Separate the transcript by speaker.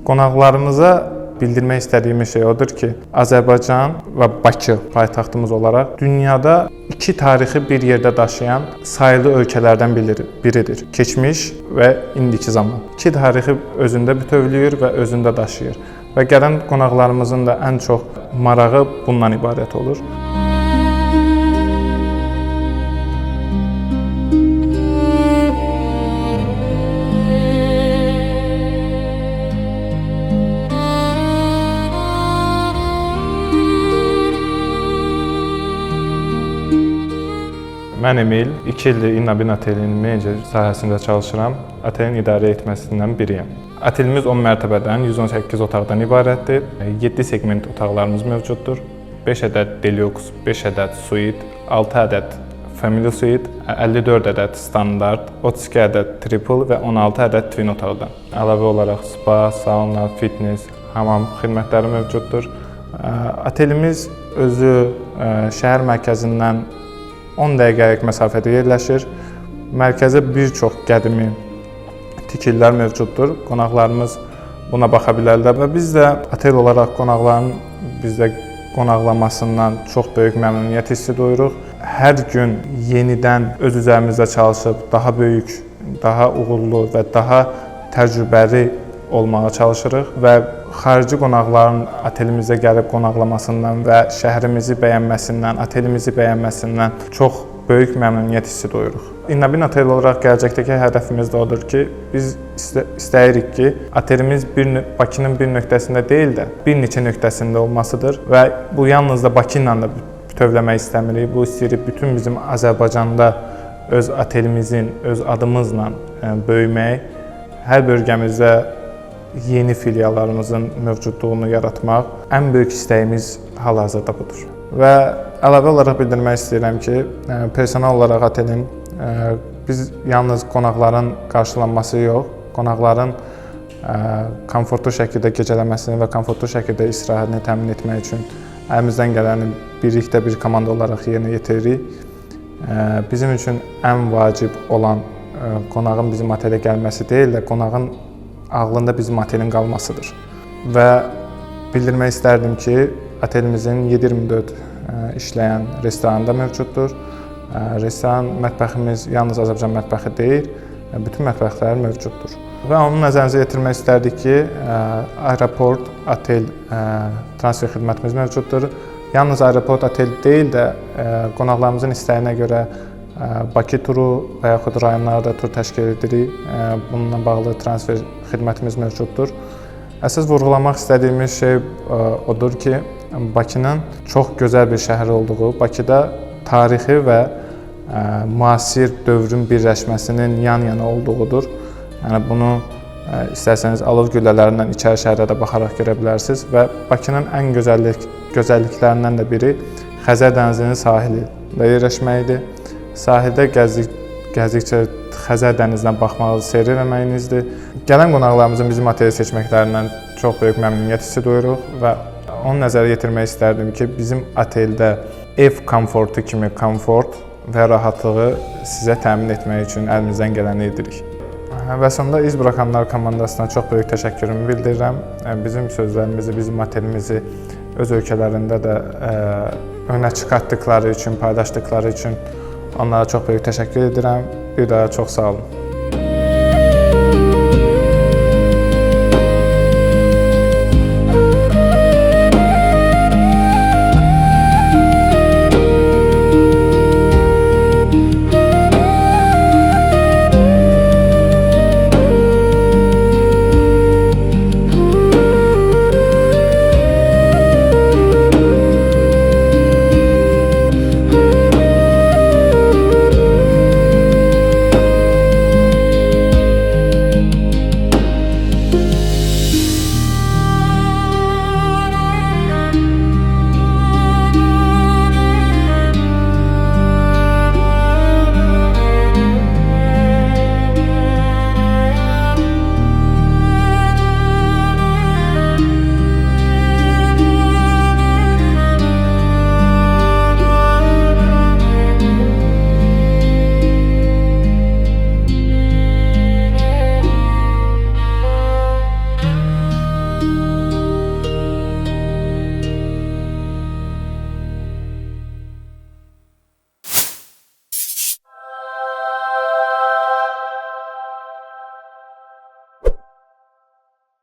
Speaker 1: Qonaqlarımıza bildirmək istədiyimiz şey odur ki, Azərbaycan və Bakı paytaxtımız olaraq dünyada iki tarixi bir yerdə daşıyan sayılı ölkələrdən biridir. Keçmiş və indiki zaman. İki tarixi özündə bütövlüyür və özündə daşıyır. Və gələn qonaqlarımızın da ən çox marağı bundan ibarət olur. Mən Emil, 2 ildir İnnabin Atelinin menecer sahəsində çalışıram. Atelin idarə etməsindən biriyəm. Atelimiz 10 mərtəbədən, 118 otaqdan ibarətdir. 7 segment otaqlarımız mövcuddur. 5 ədəd deluxe, 5 ədəd suite, 6 ədəd family suite, 54 ədəd standart, 32 ədəd triple və 16 ədəd twin otaqdan. Əlavə olaraq spa, sauna, fitness, hamam xidmətləri mövcuddur. Atelimiz özü şəhər mərkəzindən 10 dəqiqəlik məsafədə yerləşir. Mərkəzə bir çox qədimi tikililər mövcuddur. Qonaqlarımız buna baxa bilərlər və biz də otel olaraq qonaqların bizdə qonaqlamasından çox böyük məmnuniyyət hissi duyuruq. Hər gün yenidən öz üzərimizdə çalışıb daha böyük, daha uğurlu və daha təcrübəli olmağa çalışırıq və xarici qonaqların otelimizə gəlib qonaqlamasından və şəhrimizi bəyənməsindən, otelimizi bəyənməsindən çox böyük məmnuniyyət hissi duyuruq. İnnabin Otel olaraq gələcəkdəki hədəfimiz də odur ki, biz istəyirik ki, otelimiz Bakının bir nöqtəsində deyil də, bir neçə nöqtəsində olmasıdır və bu yalnız da Bakı ilə də bütövləmək istəmirik. Bu istəyirik bütün bizim Azərbaycanda öz otelimizin, öz adımızla böyümək, hər bölgəmizdə yeni filiallarımızın mövcudluğunu yaratmaq ən böyük istəyimiz hal-hazırda budur. Və əlavə olaraq bildirmək istəyirəm ki, personal olaraq otelin biz yalnız qonaqların qarşılanması yox, qonaqların komfortlu şəkildə gecələməsini və komfortlu şəkildə istirahətini təmin etmək üçün əlimizdən gələni birlikdə bir komanda olaraq yerinə yetiririk. Bizim üçün ən vacib olan qonağın bizim otelə gəlməsi deyil də, qonağın ağlında bizim otelin qalmasıdır. Və bildirmək istərdim ki, otelimizin 7/24 işləyən restoranı da mövcuddur. Restoran mətbəximiz yalnız Azərbaycan mətbəxi deyil, bütün mətbəxlər mövcuddur. Və onu nəzərinizə yetirmək istərdik ki, aeroport, otel transfer xidmətimiz mövcuddur. Yalnız aeroport, otel deyil də qonaqlarımızın istəyinə görə Bakı turu və yaxud rayonlarda tur təşkil edirik. Bununla bağlı transfer xidmətimiz mövcuddur. Əsas vurğulamaq istədiyimiz şey odur ki, Bakının çox gözəl bir şəhər olduğu, Bakıda tarixi və müasir dövrün birləşməsinin yan-yana olduğudur. Yəni bunu istərsəniz alov güllələrindən içəri şəhərə də baxaraq görə bilərsiniz və Bakının ən gözəlliklərindən də biri Xəzər dənizinin sahilində yerləşməyidir. Sahildə gəzdikcə Xəzər dənizinə baxmağı seyr etməyinizdir. Gələn qonaqlarımızın bizim oteli seçməklərindən çox böyük məmnuniyyət hissi duyuruq və onu nəzərə yetirmək istərdim ki, bizim oteldə ev komfortu kimi komfort və rahatlığı sizə təmin etmək üçün əlimizdən gələni edirik. Və sonda iz buraxanlar komandasına çox böyük təşəkkürümü bildirirəm. Bizim sözlərimizi, bizim otelimizi öz ölkələrində də önə çıxartdıqları üçün, paylaşdıqları üçün onlara çox böyük təşəkkür edirəm. Bir daha çox sağ olun.